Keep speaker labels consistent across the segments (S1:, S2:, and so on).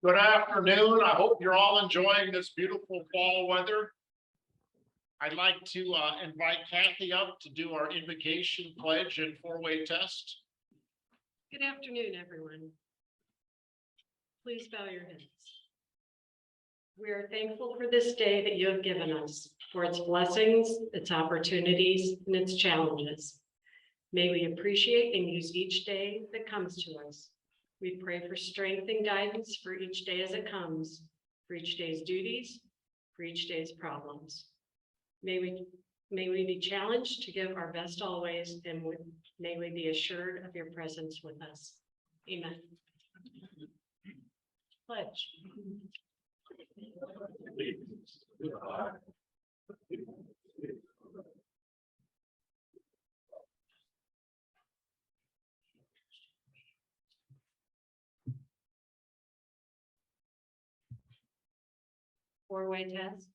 S1: Good afternoon. I hope you're all enjoying this beautiful fall weather. I'd like to invite Kathy up to do our invocation pledge and four-way test.
S2: Good afternoon, everyone. Please bow your heads. We are thankful for this day that you have given us, for its blessings, its opportunities, and its challenges. May we appreciate and use each day that comes to us. We pray for strength and guidance for each day as it comes, for each day's duties, for each day's problems. May we be challenged to give our best always, and may we be assured of your presence with us. Amen. Pledge. Four-way test.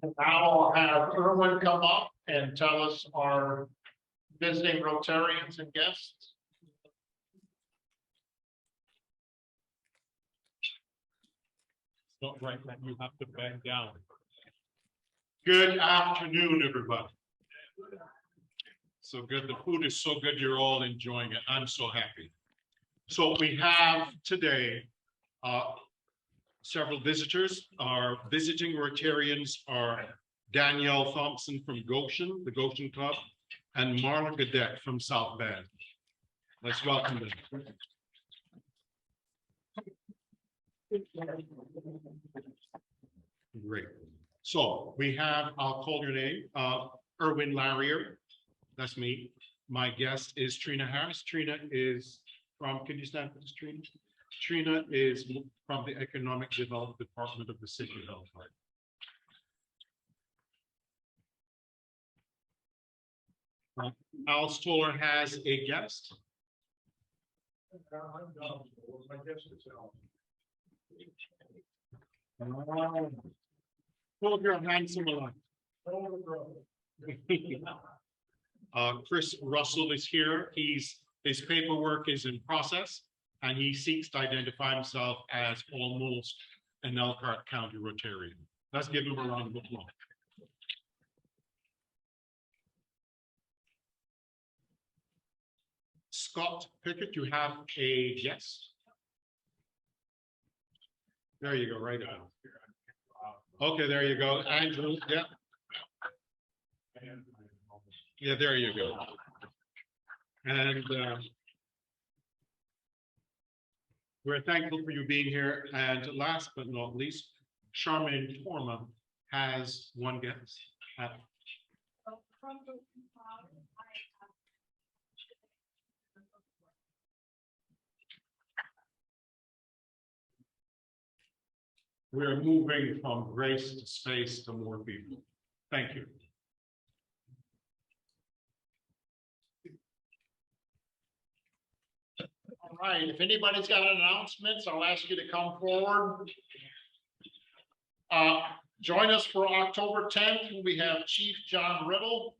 S1: And now I'll have Erwin come up and tell us our visiting Rotarians and guests.
S3: Not right that you have to bend down. Good afternoon, everybody. So good. The food is so good. You're all enjoying it. I'm so happy. So we have today several visitors. Our visiting Rotarians are Danielle Thompson from Goshen, the Goshen Club, and Marla Gadet from South Bend. Let's welcome them. Great. So we have, I'll call your name, Erwin Larrier. That's me. My guest is Trina Harris. Trina is from, can you stand for this, Trina? Trina is from the Economic Development Department of the City of Elkhart. Al Stoller has a guest.
S1: My guest is Al.
S3: Hold your handsome along. Chris Russell is here. His paperwork is in process, and he seeks to identify himself as almost an Elkhart County Rotarian. Let's give him a round of applause. Scott Pickett, you have a guest. There you go, right on. Okay, there you go. Andrew, yeah. Yeah, there you go. And we're thankful for you being here. And last but not least, Charmaine Torma has one guest. We're moving from grace to space to more people. Thank you.
S1: All right, if anybody's got announcements, I'll ask you to come forward. Join us for October 10th, when we have Chief John Riddle.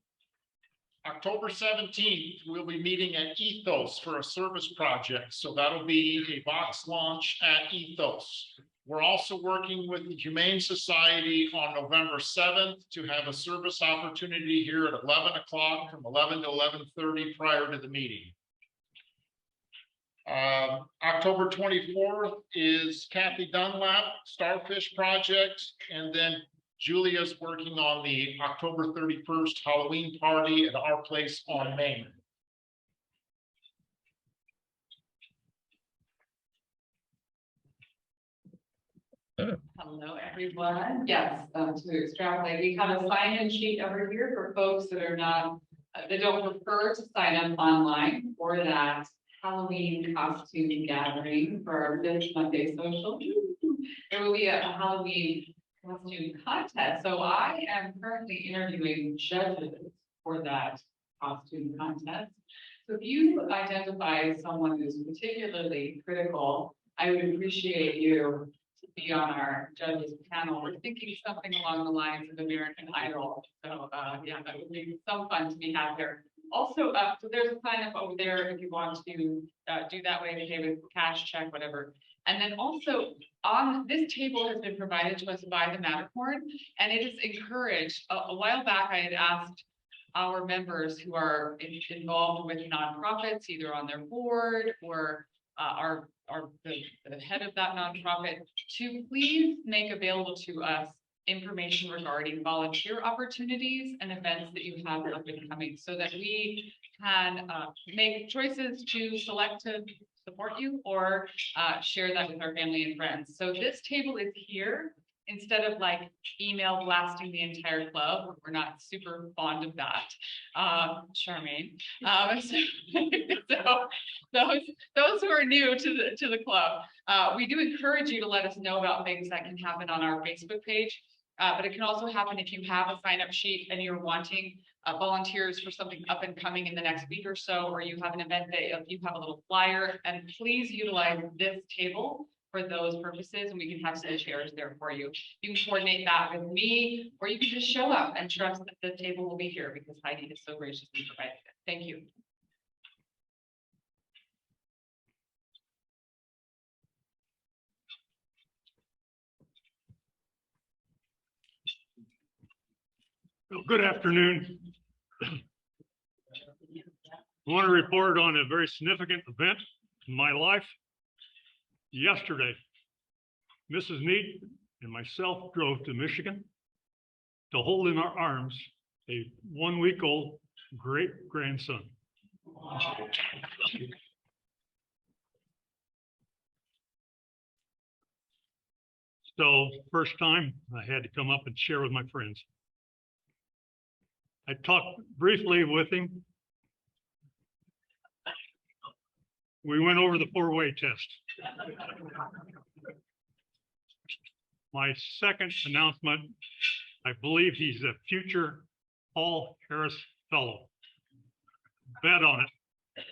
S1: October 17th, we'll be meeting at Ethos for a service project. So that'll be a box launch at Ethos. We're also working with the Humane Society on November 7th to have a service opportunity here at 11 o'clock from 11 to 11:30 prior to the meeting. October 24th is Kathy Dunlap Starfish Project, and then Julia's working on the October 31st Halloween party at our place on Main.
S4: Hello, everyone. Yes, to extrapolate, we have a sign-in sheet over here for folks that are not, that don't prefer to sign up online for that Halloween costume gathering for our Fifth Monday social. There will be a Halloween costume contest. So I am currently interviewing judges for that costume contest. So if you identify someone who's particularly critical, I would appreciate you to be on our judges panel. We're thinking something along the lines of American Idol. So yeah, that would be some fun to be had there. Also, so there's a sign up over there if you want to do that way, pay with cash, check, whatever. And then also on this table has been provided to us by the Matterhorn, and it is encouraged. A while back, I had asked our members who are involved with nonprofits, either on their board or are the head of that nonprofit, to please make available to us information regarding volunteer opportunities and events that you have up and coming, so that we can make choices to select to support you or share that with our family and friends. So this table is here instead of like email blasting the entire club. We're not super fond of that, Charmaine. So those who are new to the club, we do encourage you to let us know about things that can happen on our Facebook page. But it can also happen if you have a sign-up sheet and you're wanting volunteers for something up and coming in the next week or so, or you have an event that you have a little flyer, and please utilize this table for those purposes, and we can have some chairs there for you. You can coordinate that with me, or you can just show up and trust that the table will be here because Heidi is so graciously provided it. Thank you.
S5: Well, good afternoon. I want to report on a very significant event in my life. Yesterday, Mrs. Neat and myself drove to Michigan to hold in our arms a 1-week-old great-grandson. So first time I had to come up and share with my friends. I talked briefly with him. We went over the 4-way test. My second announcement, I believe he's a future Paul Harris Fellow. Bet on it.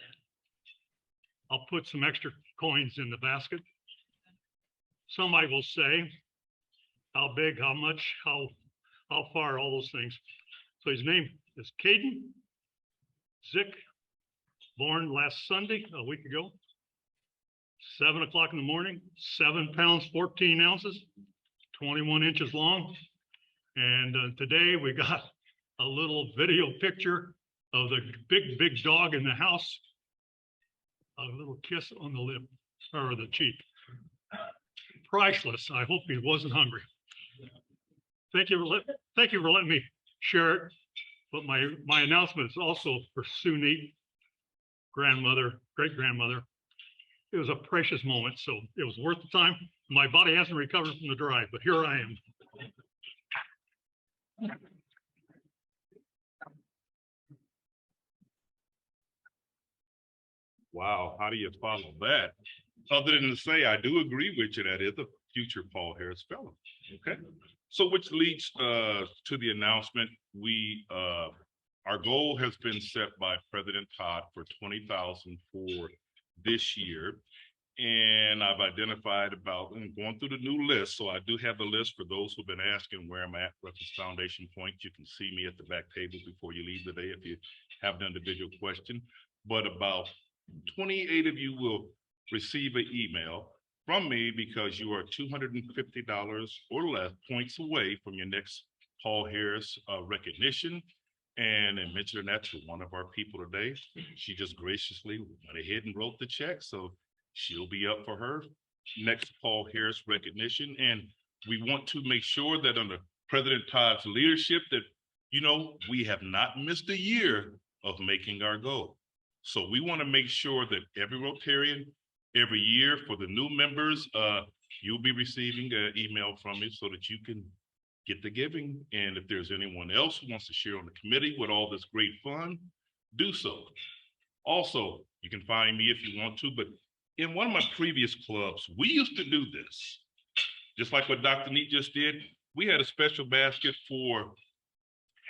S5: I'll put some extra coins in the basket. Somebody will say how big, how much, how far, all those things. So his name is Caden Zick, born last Sunday, a week ago, 7 o'clock in the morning, 7 pounds, 14 ounces, 21 inches long. And today we got a little video picture of the big dog in the house, a little kiss on the lip or the cheek. Priceless. I hope he wasn't hungry. Thank you for letting me share it. But my announcement is also for Sue Neat, grandmother, great-grandmother. It was a precious moment, so it was worth the time. My body hasn't recovered from the drive, but here I am.
S6: Wow, how do you follow that? Other than to say, I do agree with you, that is a future Paul Harris Fellow. Okay, so which leads to the announcement. We our goal has been set by President Todd for $20,000 for this year, and I've identified about going through the new list. So I do have the list for those who've been asking where I'm at. Reference Foundation Point. You can see me at the back table before you leave today if you have an individual question. But about 28 of you will receive an email from me because you are $250 or less points away from your next Paul Harris recognition. And I mentioned that to one of our people today. She just graciously went ahead and wrote the check. So she'll be up for her next Paul Harris recognition. And we want to make sure that under President Todd's leadership that, you know, we have not missed a year of making our goal. So we want to make sure that every Rotarian, every year for the new members, you'll be receiving an email from me so that you can get the giving. And if there's anyone else who wants to share on the committee with all this great fun, do so. Also, you can find me if you want to, but in one of my previous clubs, we used to do this. Just like what Dr. Neat just did, we had a special basket for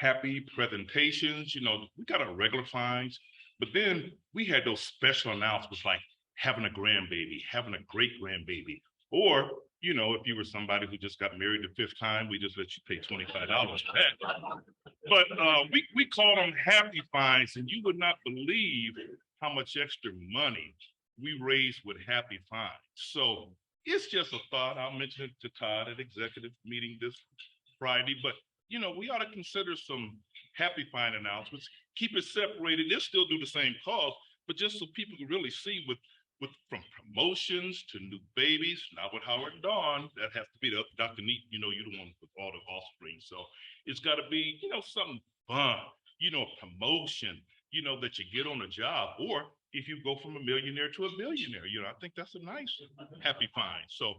S6: happy presentations, we got our regular fines, but then we had those special announcements like having a grandbaby, having a great grandbaby, or, if you were somebody who just got married the 5th time, we just let you pay $25 for that. But we call them happy fines, and you would not believe how much extra money we raise with happy fines. So it's just a thought. I'll mention it to Todd at executive meeting this Friday, but we ought to consider some happy fine announcements, keep it separated. They'll still do the same cause, but just so people can really see from promotions to new babies, not with Howard and Dawn, that has to be Dr. Neat, you're the one with all the offspring. So it's got to be, something fun, a promotion, that you get on a job, or if you go from a millionaire to a billionaire, I think that's a nice happy fine. So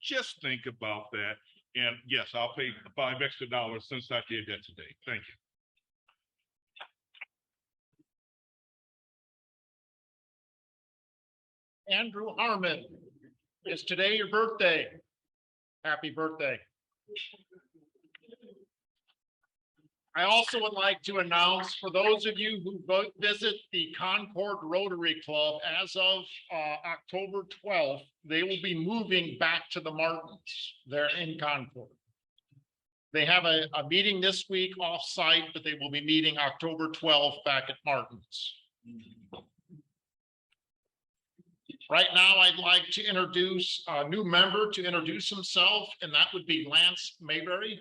S6: just think about that. And yes, I'll pay $5 extra since I did that today. Thank you.
S1: Andrew Harmon, is today your birthday? Happy birthday. I also would like to announce for those of you who visit the Concord Rotary Club, as of October 12th, they will be moving back to the Martins. They're in Concord. They have a meeting this week off-site, but they will be meeting October 12th back at Martins. Right now, I'd like to introduce a new member to introduce himself, and that would be Lance Mayberry.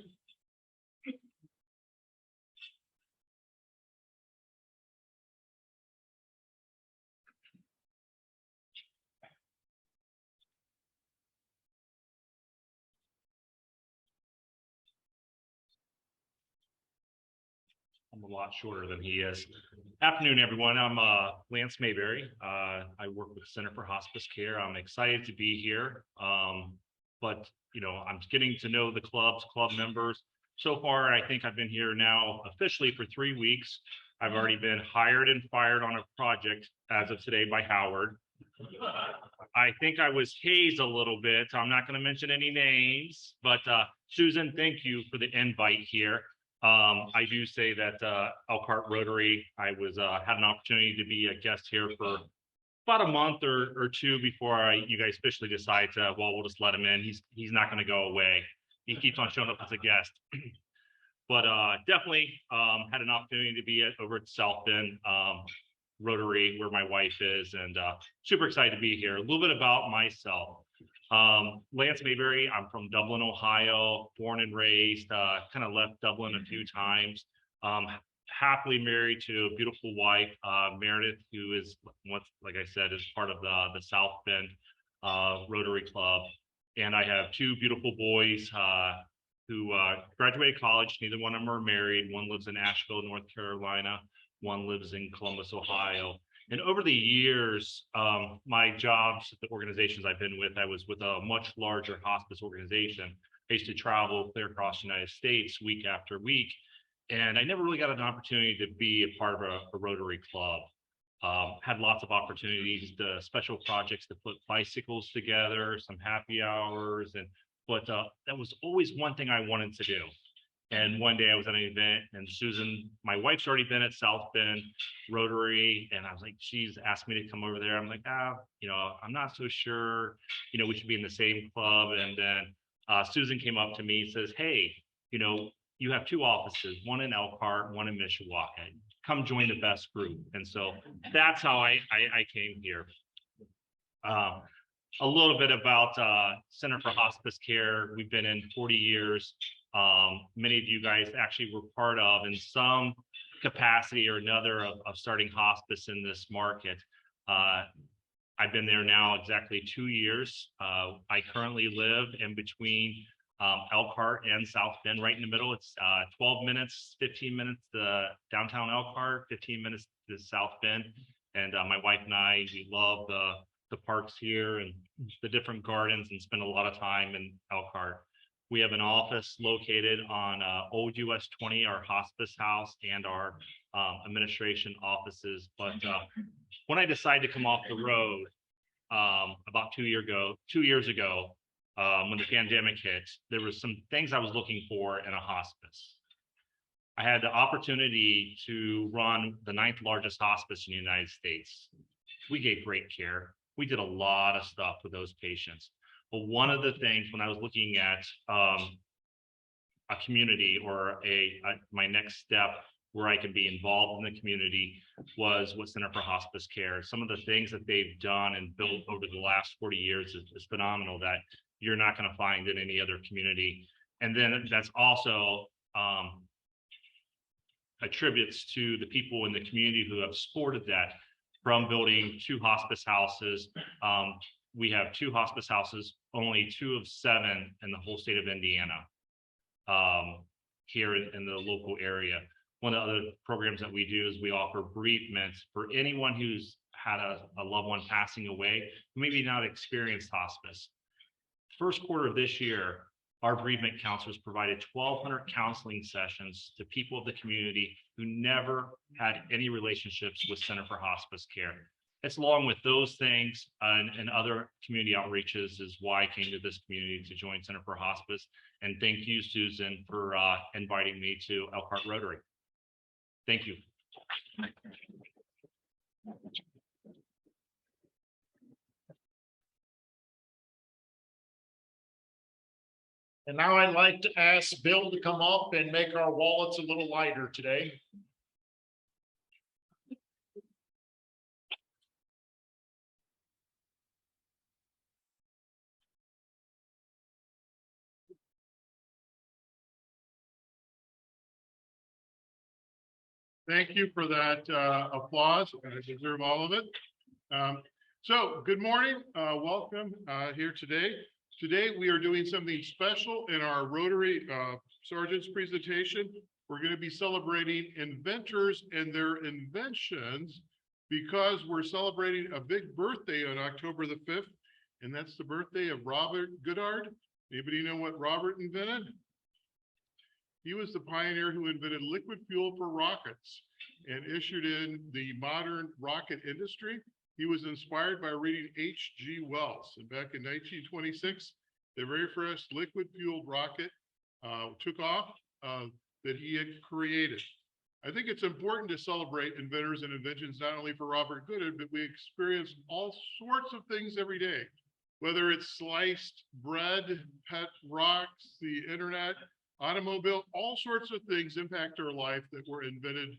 S7: I'm a lot shorter than he is. Afternoon, everyone. I'm Lance Mayberry. I work with the Center for Hospice Care. I'm excited to be here. But I'm getting to know the club members. So far, I think I've been here now officially for 3 weeks. I've already been hired and fired on a project as of today by Howard. I think I was hazed a little bit. I'm not going to mention any names, but Susan, thank you for the invite here. I do say that ELKR Rotary, I was had an opportunity to be a guest here for about a month or two before you guys officially decide to, well, we'll just let him in. He's not going to go away. He keeps on showing up as a guest. But definitely had an opportunity to be over at South Bend Rotary, where my wife is, and super excited to be here. A little bit about myself. Lance Mayberry, I'm from Dublin, Ohio, born and raised, kind of left Dublin a few times. Happily married to a beautiful wife, Meredith, who is, like I said, is part of the South Bend Rotary Club. And I have 2 beautiful boys who graduated college. Neither one of them are married. One lives in Asheville, North Carolina. One lives in Columbus, Ohio. And over the years, my jobs at the organizations I've been with, I was with a much larger hospice organization. I used to travel clear across the United States week after week. And I never really got an opportunity to be a part of a Rotary Club. Had lots of opportunities, the special projects to put bicycles together, some happy hours, but that was always one thing I wanted to do. And one day I was at an event, and Susan, my wife's already been at South Bend Rotary, and I was like, she's asked me to come over there. I'm like, I'm not so sure, we should be in the same club. And then Susan came up to me and says, hey, you have 2 offices, one in ELKR, one in Mishawaka. Come join the best group. And so that's how I came here. A little bit about Center for Hospice Care. We've been in 40 years. Many of you guys actually were part of, in some capacity or another, of starting hospice in this market. I've been there now exactly 2 years. I currently live in between ELKR and South Bend, right in the middle. It's 12 minutes, 15 minutes to downtown ELKR, 15 minutes to South Bend. And my wife and I, we love the parks here and the different gardens, and spend a lot of time in ELKR. We have an office located on Old US 20, our hospice house, and our administration offices. But when I decided to come off the road about 2 years ago, when the pandemic hit, there was some things I was looking for in a hospice. I had the opportunity to run the 9th largest hospice in the United States. We gave great care. We did a lot of stuff with those patients. But one of the things when I was looking at a community or my next step where I can be involved in the community was with Center for Hospice Care. Some of the things that they've done and built over the last 40 years is phenomenal that you're not going to find in any other community. And then that's also attributes to the people in the community who have supported that, from building 2 hospice houses. We have 2 hospice houses, only 2 of 7 in the whole state of Indiana, here in the local area. One of the other programs that we do is we offer bereavement for anyone who's had a loved one passing away, who maybe not experienced hospice. First quarter of this year, our bereavement counselors provided 1,200 counseling sessions to people of the community who never had any relationships with Center for Hospice Care. It's along with those things and other community outreaches is why I came to this community to join Center for Hospice. And thank you, Susan, for inviting me to ELKR Rotary. Thank you.
S1: And now I'd like to ask Bill to come up and make our wallets a little lighter today.
S3: Thank you for that applause. I deserve all of it. So good morning, welcome here today. Today we are doing something special in our Rotary Sergeant's presentation. We're going to be celebrating inventors and their inventions because we're celebrating a big birthday on October the 5th, and that's the birthday of Robert Goddard. Anybody know what Robert invented? He was the pioneer who invented liquid fuel for rockets and issued in the modern rocket industry. He was inspired by reading H.G. Wells. And back in 1926, the very first liquid fueled rocket took off that he had created. I think it's important to celebrate inventors and inventions, not only for Robert Goddard, but we experience all sorts of things every day, whether it's sliced bread, pet rocks, the internet, automobile, all sorts of things impact our life that were invented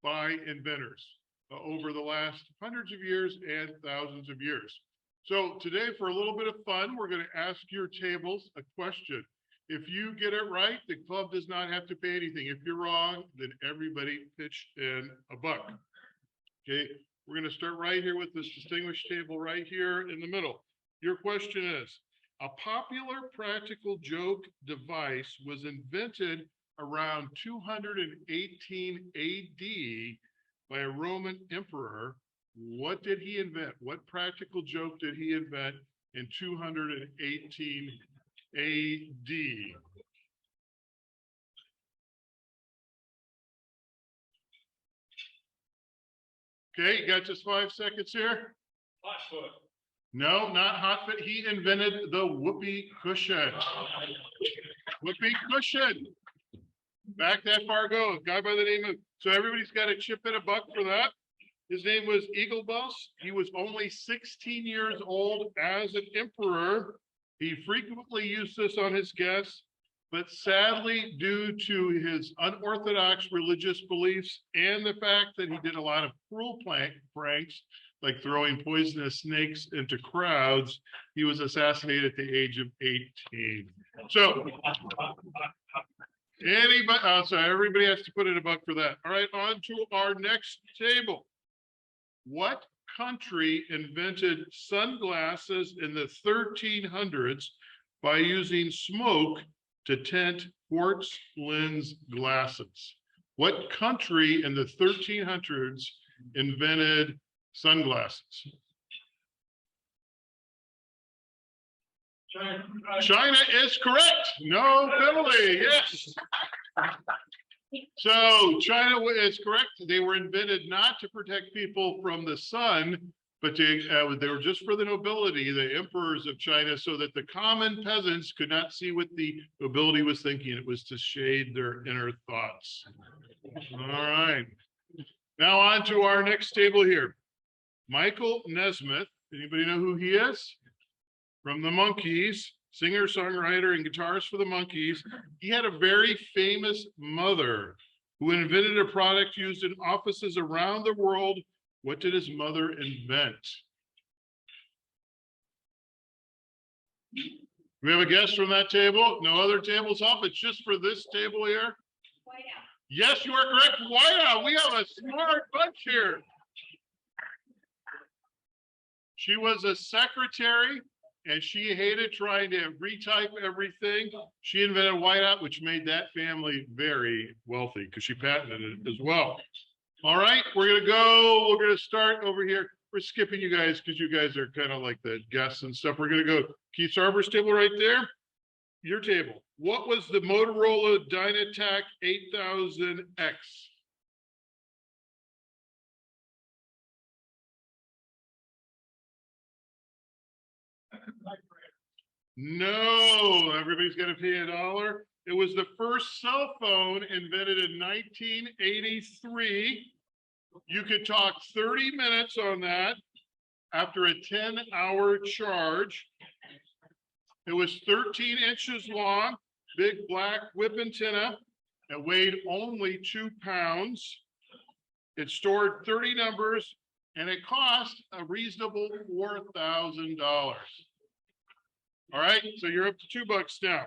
S3: by inventors over the last hundreds of years and thousands of years. So today, for a little bit of fun, we're going to ask your tables a question. If you get it right, the club does not have to pay anything. If you're wrong, then everybody pitch in a buck. Okay, we're going to start right here with this distinguished table right here in the middle. Your question is, a popular practical joke device was invented around 218 AD by a Roman emperor. What did he invent? What practical joke did he invent in 218 AD? Okay, you got just 5 seconds here.
S5: Hot foot.
S3: No, not hot foot. He invented the whoopee cushion. Whoopee cushion. Back that far ago, a guy by the name of, so everybody's got a chip and a buck for that. His name was Eaglebus. He was only 16 years old as an emperor. He frequently used this on his guests, but sadly, due to his unorthodox religious beliefs and the fact that he did a lot of cruel pranks, like throwing poisonous snakes into crowds, he was assassinated at the age of 18. So anybody, so everybody has to put in a buck for that. All right, on to our next table. What country invented sunglasses in the 1300s by using smoke to tint quartz lens glasses? What country in the 1300s invented sunglasses? China is correct. No penalty. Yes. So China is correct. They were invented not to protect people from the sun, but they were just for the nobility, the emperors of China, so that the common peasants could not see what the nobility was thinking. It was to shade their inner thoughts. All right. Now on to our next table here. Michael Nesmith. Anybody know who he is? From the Monkees, singer, songwriter, and guitarist for the Monkees. He had a very famous mother who invented a product used in offices around the world. What did his mother invent? We have a guest from that table. No other tables up. It's just for this table here. Yes, you are correct. Whiteout. We have a smart bunch here. She was a secretary and she hated trying to retype everything. She invented whiteout, which made that family very wealthy because she patented it as well. All right, we're gonna start over here. We're skipping you guys because you guys are kind of like the guests and stuff. We're gonna go Keith Sarver's table right there. Your table. What was the Motorola Dynatac 8000X? No, everybody's gonna pay $1. It was the first cell phone invented in 1983. You could talk 30 minutes on that after a 10-hour charge. It was 13 inches long, big black whip antenna. It weighed only 2 pounds. It stored 30 numbers and it cost a reasonable $4,000. All right, so you're up to $2 now.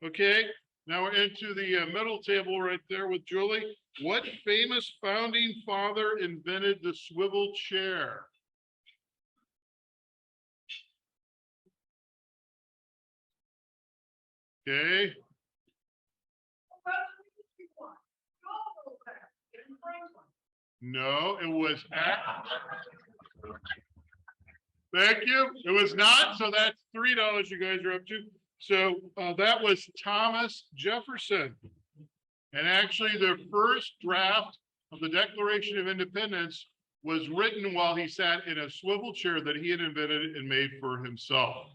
S3: Okay, now we're into the middle table right there with Julie. What famous founding father invented the swivel chair? Okay. No, it was. Thank you. It was not. So that's $3 you guys are up to. So that was Thomas Jefferson. And actually the first draft of the Declaration of Independence was written while he sat in a swivel chair that he had invented and made for himself.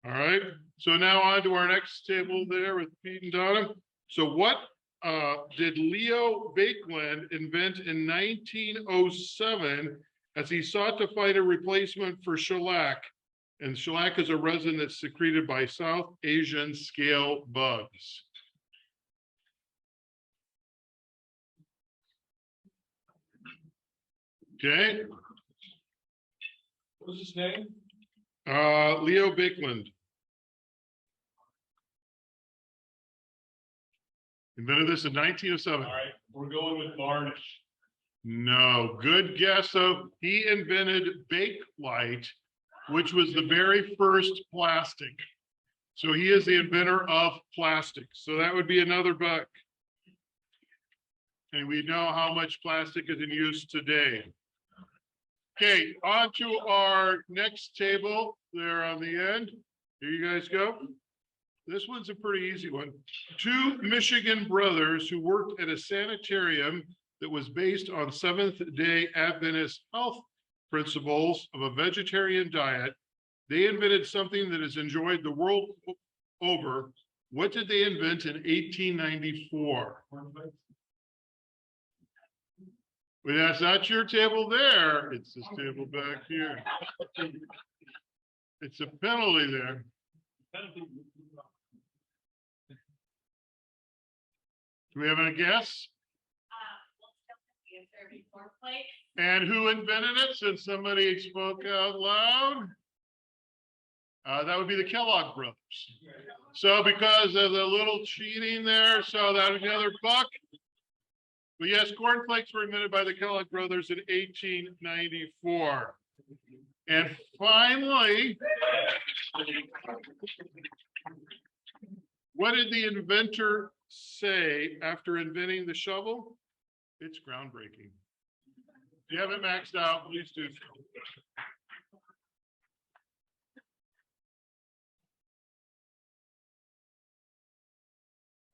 S3: All right. So now on to our next table there with Pete and Donna. So what did Leo Baekeland invent in 1907 as he sought to find a replacement for shellac? And shellac is a resin that's secreted by South Asian scale bugs. Okay.
S8: What was his name?
S3: Leo Baekeland. Invented this in 1907.
S8: All right, we're going with varnish.
S3: No, good guess. So he invented Bakelite, which was the very first plastic. So he is the inventor of plastic. So that would be another $1. And we know how much plastic is in use today. Okay, on to our next table there on the end. Here you guys go. This one's a pretty easy one. 2 Michigan brothers who worked at a sanitarium that was based on Seventh-day Adventist health principles of a vegetarian diet. They invented something that is enjoyed the world over. What did they invent in 1894? Well, that's not your table there. It's this table back here. It's a penalty there. Do we have any guess? And who invented it, since somebody spoke out loud? That would be the Kellogg brothers. So because of the little cheating there, so that would be another $1. But yes, cornflakes were invented by the Kellogg brothers in 1894. And finally, what did the inventor say after inventing the shovel? It's groundbreaking. If you haven't maxed out, please do so.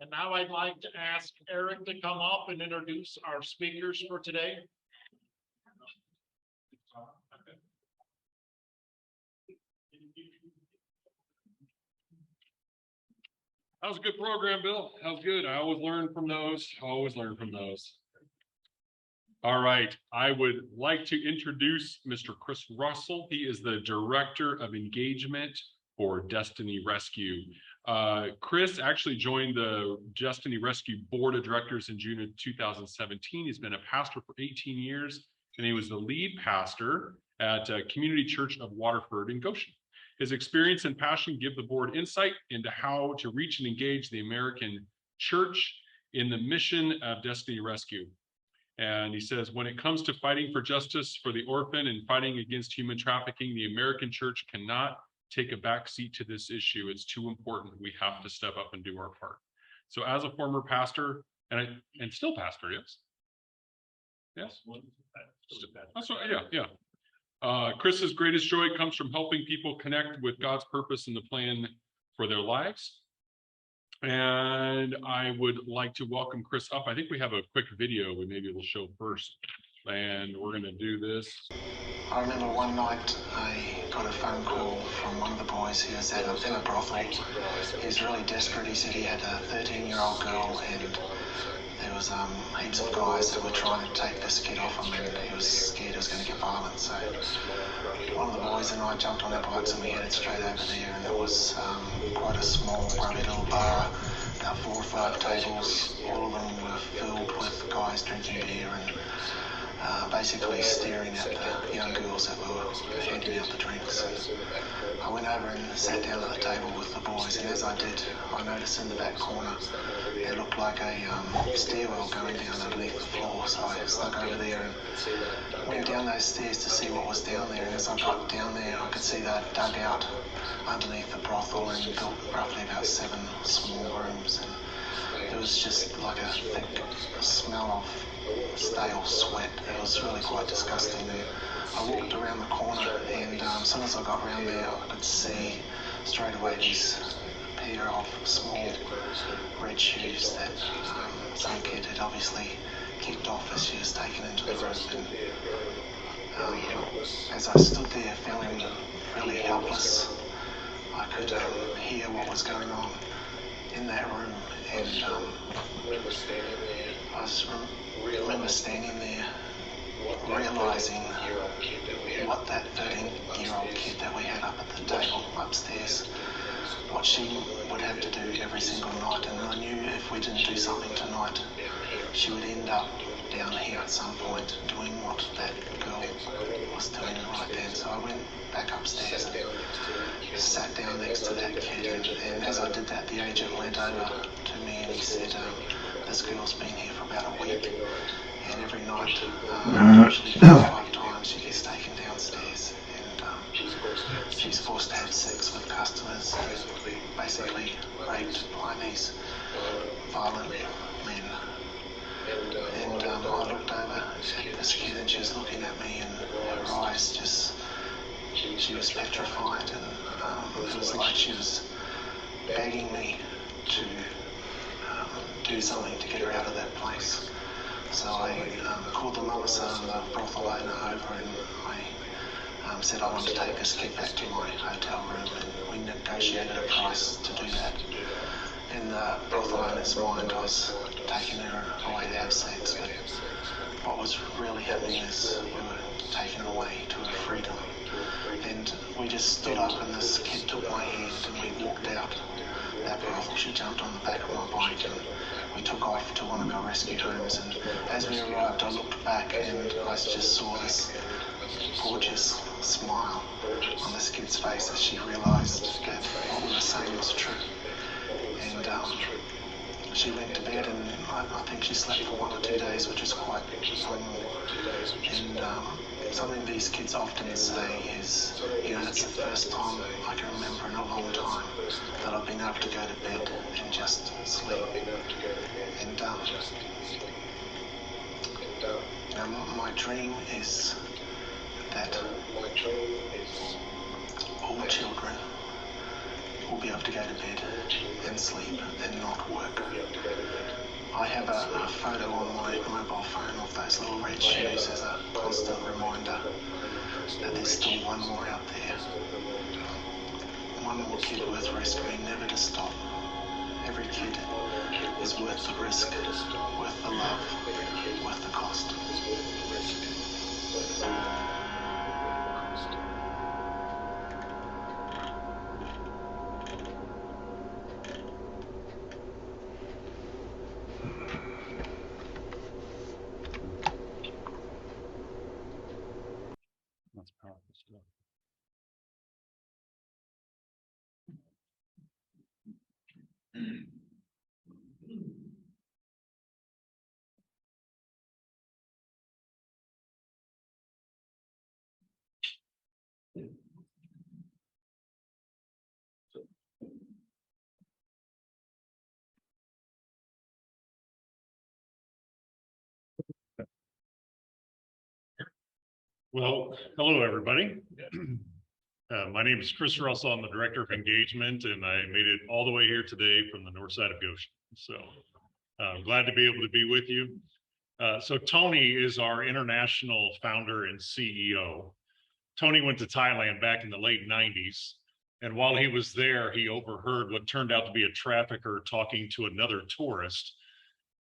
S1: And now I'd like to ask Eric to come up and introduce our speakers for today.
S8: That was a good program, Bill. That was good. I always learn from those. All right, I would like to introduce Mr. Chris Russell. He is the Director of Engagement for Destiny Rescue. Chris actually joined the Destiny Rescue Board of Directors in June of 2017. He's been a pastor for 18 years, and he was the lead pastor at Community Church of Waterford in Goshen. His experience and passion give the board insight into how to reach and engage the American church in the mission of Destiny Rescue. And he says, when it comes to fighting for justice for the orphan and fighting against human trafficking, the American church cannot take a back seat to this issue. It's too important. We have to step up and do our part. So as a former pastor and still pastor, yes? Yes? That's right, yeah. Chris's greatest joy comes from helping people connect with God's purpose and the plan for their lives. And I would like to welcome Chris up. I think we have a quick video we maybe will show first. And we're going to do this.
S9: I remember one night I got a phone call from one of the boys who was in a brothel. He was really desperate. He said he had a 13-year-old girl and there was heaps of guys that were trying to take this kid off him and he was scared it was going to get violent. So one of the boys and I jumped on our bikes and we headed straight over there, and it was quite a small, grubby little bar, about 4 or 5 tables. All of them were filled with guys drinking beer and basically staring at the young girls that were handing out the drinks. And I went over and sat down at the table with the boys, and as I did, I noticed in the back corner it looked like a stairwell going down underneath the floor. So I snuck over there and went down those stairs to see what was down there. And as I got down there, I could see that dug out underneath the brothel and built roughly about 7 small rooms. And it was just like a thick smell of stale sweat. It was really quite disgusting. And I walked around the corner, and as soon as I got around there, I could see straight away this pair of small red shoes that some kid had obviously kicked off as she was taken into the room. And as I stood there feeling really helpless, I could hear what was going on in that room, and I remember standing there realising what that 13-year-old kid that we had up at the table upstairs, what she would have to do every single night. And I knew if we didn't do something tonight, she would end up down here at some point doing what that girl was doing right then. So I went back upstairs and sat down next to that kid, and as I did that, the agent leant over to me and he said, this girl's been here for about a week, and every night, usually 5 times, she gets taken downstairs, and she's forced to have sex with customers, and basically raped by these violent men. And I looked over at this kid, and she was looking at me, and her eyes just, she was petrified, and it was like she was begging me to do something to get her out of that place. So I called the mamasa and the brothel owner over, and I said I wanted to take this kid back to my hotel room, and we negotiated a price to do that. In the brothel owner's mind, I was taking her away to have sex, but what was really happening is we were taken away to her freedom. And we just stood up, and this kid took my hand and we walked out that brothel. She jumped on the back of my bike and we took off to one of our rescue homes. And as we arrived, I looked back and I just saw this gorgeous smile on this kid's face as she realised that what we were saying was true. And she went to bed, and I think she slept for 1 or 2 days, which is quite normal. And something these kids often say is, you know, it's the first time I can remember in a long time that I've been able to go to bed and just sleep. And my dream is that all children will be able to go to bed and sleep and not work. I have a photo on my mobile phone of those little red shoes as a constant reminder that there's still one more out there. One more kid worth rescuing, never to stop. Every kid is worth the risk, worth the love, worth the cost.
S8: That's powerful stuff.
S5: Well, hello, everybody. My name is Chris Russell. I'm the Director of Engagement, and I made it all the way here today from the north side of Goshen. So I'm glad to be able to be with you. So Tony is our international founder and CEO. Tony went to Thailand back in the late 90s. And while he was there, he overheard what turned out to be a trafficker talking to another tourist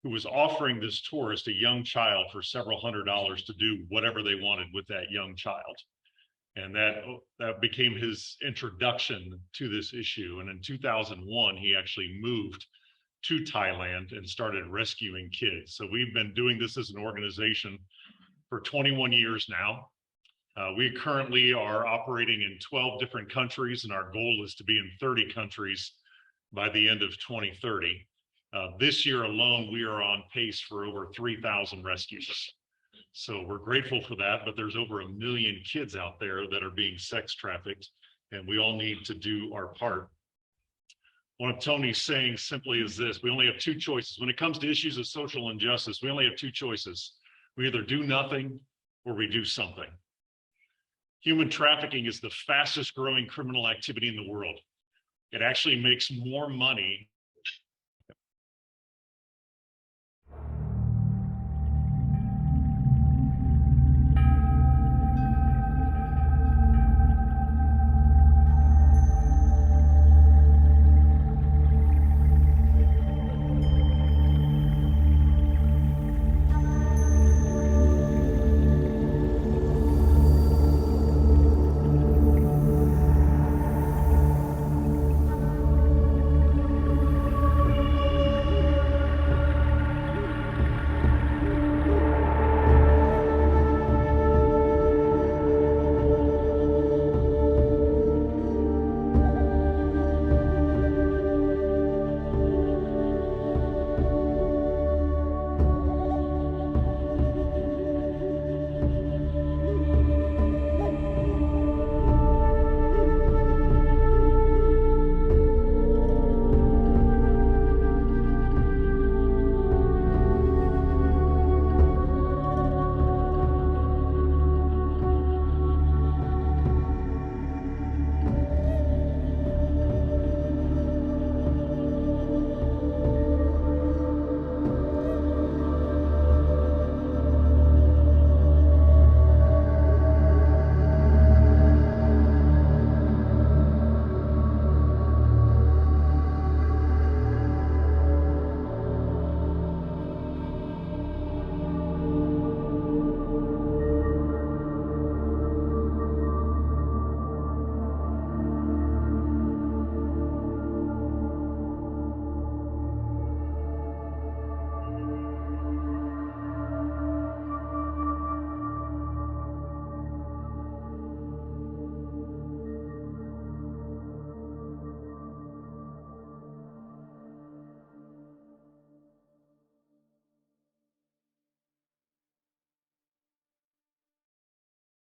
S5: who was offering this tourist a young child for several $100s to do whatever they wanted with that young child. And that became his introduction to this issue. And in 2001, he actually moved to Thailand and started rescuing kids. So we've been doing this as an organization for 21 years now. We currently are operating in 12 different countries, and our goal is to be in 30 countries by the end of 2030. This year alone, we are on pace for over 3,000 rescues. So we're grateful for that, but there's over 1 million kids out there that are being sex trafficked, and we all need to do our part. One of Tony's sayings simply is this: we only have two choices. When it comes to issues of social injustice, we only have two choices. We either do nothing or we do something. Human trafficking is the fastest growing criminal activity in the world. It actually makes more money